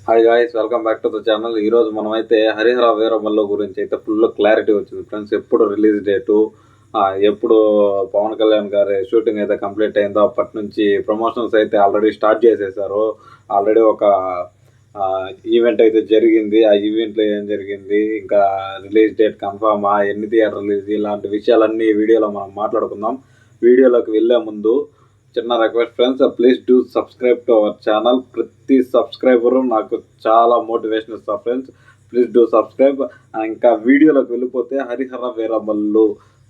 Hi guys, welcome back to the channel. ఈరోజు మనమైతే హరిహర వీరమల్లు గురించి అయితే ఫుల్ క్లారిటీ వచ్చింది ఫ్రెండ్స్. ఎప్పుడు రిలీజ్ డేటు, ఎప్పుడు పవన్ కళ్యాణ్ గారి షూటింగ్ అయితే కంప్లీట్ అయిందో అప్పటి నుంచి ప్రమోషన్స్ అయితే ఆల్రెడీ స్టార్ట్ చేసేసారు. ఆల్రెడీ ఒక ఈవెంట్ అయితే జరిగింది. ఆ ఈవెంట్లో ఏం జరిగింది, ఇంకా రిలీజ్ డేట్ కన్ఫామా, ఎన్ని థియేటర్ రిలీజ్, ఇలాంటి విషయాలన్నీ వీడియోలో మనం మాట్లాడుకుందాం. వీడియోలోకి వెళ్ళే ముందు చిన్న request friends, please do subscribe to our channel. ప్రతి సబ్స్క్రైబరు నాకు చాలా మోటివేషన్ ఇస్తారు ఫ్రెండ్స్. Please do subscribe. ఇంకా వీడియోలోకి వెళ్ళిపోతే, హరిహర వీరమల్లు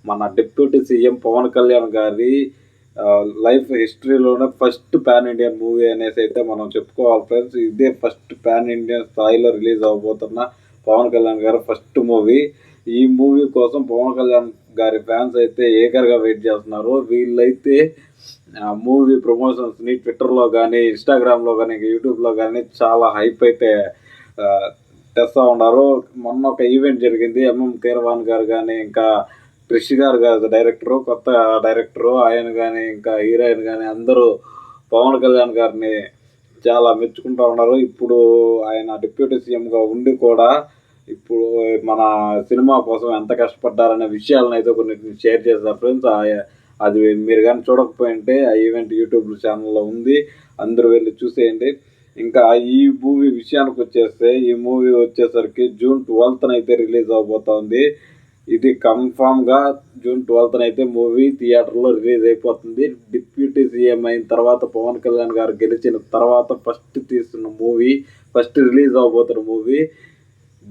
మన డిప్యూటీ సీఎం పవన్ కళ్యాణ్ గారి లైఫ్ హిస్టరీలోనే ఫస్ట్ పాన్ ఇండియన్ మూవీ అనేసి అయితే మనం చెప్పుకోవాలి ఫ్రెండ్స్. ఇదే ఫస్ట్ పాన్ ఇండియన్ స్థాయిలో రిలీజ్ అవ్వబోతున్న పవన్ కళ్యాణ్ గారి ఫస్ట్ మూవీ. ఈ మూవీ కోసం పవన్ కళ్యాణ్ గారి ఫ్యాన్స్ అయితే ఏకర్గా వెయిట్ చేస్తున్నారు. వీళ్ళైతే మూవీ ప్రమోషన్స్ని ట్విట్టర్లో కానీ, ఇన్స్టాగ్రామ్లో కానీ, యూట్యూబ్లో కానీ చాలా హైప్ అయితే తెస్తూ ఉన్నారు. మొన్న ఒక ఈవెంట్ జరిగింది. ఎంఎం కీరవాణి గారు కానీ, ఇంకా క్రిష్ గారు డైరెక్టరు, కొత్త డైరెక్టరు, ఆయన కానీ, ఇంకా హీరోయిన్ కానీ అందరూ పవన్ కళ్యాణ్ గారిని చాలా మెచ్చుకుంటూ ఉన్నారు. ఇప్పుడు ఆయన డిప్యూటీ సీఎంగా ఉండి కూడా ఇప్పుడు మన సినిమా కోసం ఎంత కష్టపడ్డారనే విషయాలను అయితే కొన్ని షేర్ చేస్తారు ఫ్రెండ్స్. అది మీరు కానీ చూడకపోయింటే ఆ ఈవెంట్ యూట్యూబ్ ఛానల్లో ఉంది, అందరూ వెళ్ళి చూసేయండి. ఇంకా ఈ మూవీ విషయానికి వచ్చేస్తే, ఈ మూవీ వచ్చేసరికి June 12th అయితే రిలీజ్ అవబోతోంది. ఇది కన్ఫామ్గా June 12th అయితే మూవీ థియేటర్లో రిలీజ్ అయిపోతుంది. డిప్యూటీ సీఎం అయిన తర్వాత, పవన్ కళ్యాణ్ గారు గెలిచిన తర్వాత ఫస్ట్ తీస్తున్న మూవీ, ఫస్ట్ రిలీజ్ అవబోతున్న మూవీ.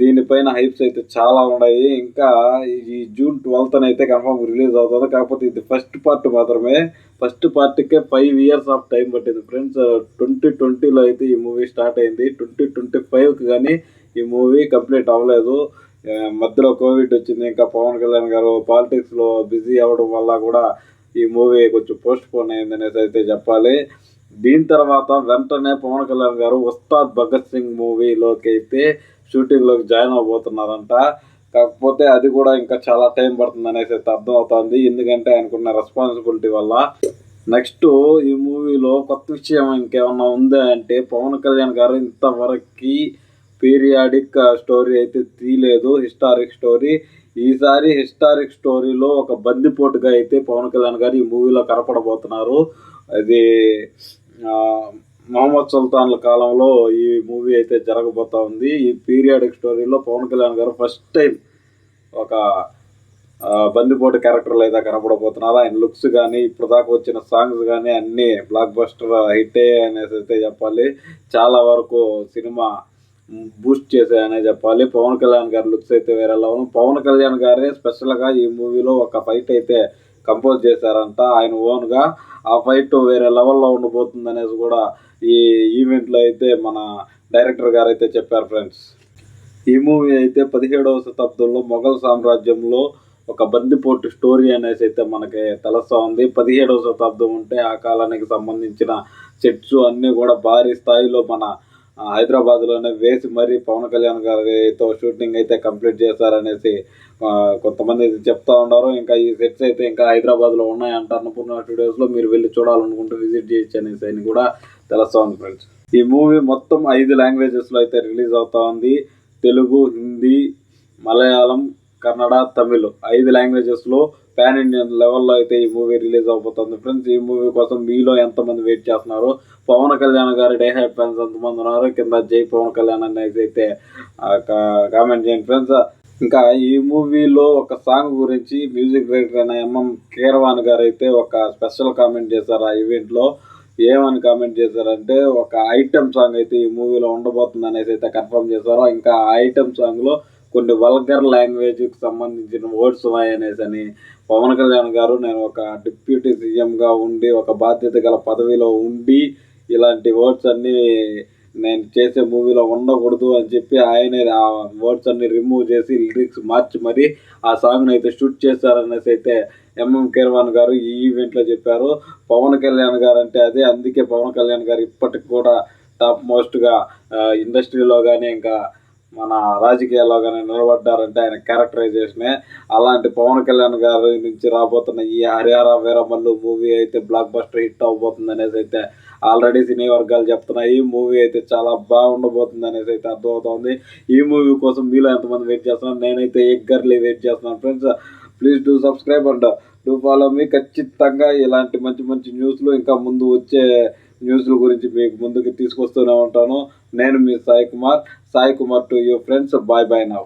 దీనిపైన హైప్స్ అయితే చాలా ఉన్నాయి. ఇంకా ఈ June 12th అయితే కన్ఫర్మ్ రిలీజ్ అవుతుంది. కాకపోతే ఇది ఫస్ట్ పార్ట్ మాత్రమే. ఫస్ట్ పార్ట్కే 5 years ఆఫ్ టైం పట్టింది ఫ్రెండ్స్. 2020లో అయితే ఈ మూవీ స్టార్ట్ అయింది. 2025కి కానీ ఈ మూవీ కంప్లీట్ అవ్వలేదు. మధ్యలో కోవిడ్ వచ్చింది. ఇంకా పవన్ కళ్యాణ్ గారు పాలిటిక్స్లో బిజీ అవ్వడం వల్ల కూడా ఈ మూవీ కొంచెం పోస్ట్ పోన్ అయింది అనేసి అయితే చెప్పాలి. దీని తర్వాత వెంటనే పవన్ కళ్యాణ్ గారు ఉస్తాద్ భగత్ సింగ్ మూవీలోకి అయితే షూటింగ్లోకి జాయిన్ అవబోతున్నారంట. కాకపోతే అది కూడా ఇంకా చాలా టైం పడుతుంది అనేసి అయితే అర్థం అవుతుంది. ఎందుకంటే ఆయనకున్న రెస్పాన్సిబిలిటీ వల్ల. నెక్స్ట్ ఈ మూవీలో కొత్త విషయం ఇంకేమన్నా ఉందా అంటే, పవన్ కళ్యాణ్ గారు ఇంతవరకు పీరియాడిక్ స్టోరీ అయితే తీయలేదు, హిస్టారిక్ స్టోరీ. ఈసారి హిస్టారిక్ స్టోరీలో ఒక బందిపోటుగా అయితే పవన్ కళ్యాణ్ గారు ఈ మూవీలో కనపడబోతున్నారు. అది మహమ్మద్ సుల్తాన్ల కాలంలో ఈ మూవీ అయితే జరగబోతా ఉంది. ఈ పీరియాడిక్ స్టోరీలో పవన్ కళ్యాణ్ గారు ఫస్ట్ టైం ఒక బందిపోటు క్యారెక్టర్లు అయితే కనపడబోతున్నారు. ఆయన లుక్స్ కానీ, ఇప్పుడు దాకా వచ్చిన సాంగ్స్ కానీ అన్నీ బ్లాక్ బస్టర్ హిట్ అనేసి అయితే చెప్పాలి. చాలా వరకు సినిమా బూస్ట్ చేశాయనే చెప్పాలి. పవన్ కళ్యాణ్ గారి లుక్స్ అయితే వేరే లెవెల్. పవన్ కళ్యాణ్ గారే స్పెషల్గా ఈ మూవీలో ఒక ఫైట్ అయితే కంపోజ్ చేశారంట ఆయన ఓన్గా. ఆ ఫైట్ వేరే లెవెల్లో ఉండబోతుంది అనేసి కూడా ఈ ఈవెంట్లో అయితే మన డైరెక్టర్ గారు అయితే చెప్పారు ఫ్రెండ్స్. ఈ మూవీ అయితే 17వ శతాబ్దంలో మొఘల్ సామ్రాజ్యంలో ఒక బందిపోటు స్టోరీ అనేసి అయితే మనకి తెలుస్తూ ఉంది. 17వ శతాబ్దం అంటే ఆ కాలానికి సంబంధించిన సెట్స్ అన్నీ కూడా భారీ స్థాయిలో మన హైదరాబాద్లోనే వేసి మరీ పవన్ కళ్యాణ్ గారితో షూటింగ్ అయితే కంప్లీట్ చేశారనేసి కొంతమంది చెప్తా ఉన్నారు. ఇంకా ఈ సెట్స్ అయితే ఇంకా హైదరాబాద్లో ఉన్నాయంట. అన్నపూర్ణ స్టూడియోస్లో మీరు వెళ్ళి చూడాలనుకుంటే విజిట్ చేయొచ్చు అనేసి అని కూడా తెలుస్తూ ఉంది ఫ్రెండ్స్. ఈ మూవీ మొత్తం 5 లాంగ్వేజెస్లో అయితే రిలీజ్ అవుతా ఉంది. తెలుగు, హిందీ, మలయాళం, కన్నడ, తమిళ్ 5 లాంగ్వేజెస్లో పాన్ ఇండియన్ లెవెల్లో అయితే ఈ మూవీ రిలీజ్ అవబోతుంది ఫ్రెండ్స్. ఈ మూవీ కోసం మీలో ఎంతమంది వెయిట్ చేస్తున్నారు? పవన్ కళ్యాణ్ గారి డై హ్యాడ్ ఫ్యాన్స్ ఎంతమంది ఉన్నారు? కింద జై పవన్ కళ్యాణ్ అనేది అయితే కామెంట్ చేయండి ఫ్రెండ్స్. ఇంకా ఈ మూవీలో ఒక సాంగ్ గురించి మ్యూజిక్ డైరెక్టర్ అయిన ఎంఎం కీరవాణి గారు అయితే ఒక స్పెషల్ కామెంట్ చేశారు ఆ ఈవెంట్లో. ఏమని కామెంట్ చేశారంటే, ఒక ఐటమ్ సాంగ్ అయితే ఈ మూవీలో ఉండబోతుంది అనేసి అయితే కన్ఫర్మ్ చేశారు. ఇంకా ఆ ఐటమ్ సాంగ్లో కొన్ని వల్గర్ లాంగ్వేజ్కి సంబంధించిన వర్డ్స్ ఉన్నాయనేసి అని పవన్ కళ్యాణ్ గారు, నేను ఒక డిప్యూటీ సీఎంగా ఉండి, ఒక బాధ్యత గల పదవిలో ఉండి ఇలాంటి వర్డ్స్ అన్నీ నేను చేసే మూవీలో ఉండకూడదు అని చెప్పి ఆయనే ఆ వర్డ్స్ అన్ని రిమూవ్ చేసి లిరిక్స్ మార్చి మరి ఆ సాంగ్ని అయితే షూట్ చేశారనేసి అయితే ఎంఎం కీరవాణి గారు ఈ ఈవెంట్లో చెప్పారు. పవన్ కళ్యాణ్ గారు అంటే అదే, అందుకే పవన్ కళ్యాణ్ గారు ఇప్పటికి కూడా టాప్ మోస్ట్గా ఇండస్ట్రీలో కానీ, ఇంకా మన రాజకీయాల్లో కానీ నిలబడ్డారంటే ఆయన క్యారెక్టరైజేషనే. అలాంటి పవన్ కళ్యాణ్ గారి నుంచి రాబోతున్న ఈ హరిహర వీరమల్లు మూవీ అయితే బ్లాక్ బస్టర్ హిట్ అవబోతుంది అనేసి అయితే ఆల్రెడీ సినీ వర్గాలు చెప్తున్నాయి మూవీ అయితే చాలా బాగుండబోతుంది అనేసి అయితే అర్థమవుతుంది. ఈ మూవీ కోసం మీలో ఎంతమంది వెయిట్ చేస్తున్నారు? నేనైతే ఎగ్గర్లీ వెయిట్ చేస్తున్నాను friends. Please do subscribe and do follow me. ఖచ్చితంగా ఇలాంటి మంచి మంచి న్యూస్లు ఇంకా ముందు వచ్చే న్యూస్ల గురించి మీకు ముందుకు తీసుకొస్తూనే ఉంటాను. నేను మీ Sai Kumar to you friends. Bye bye now.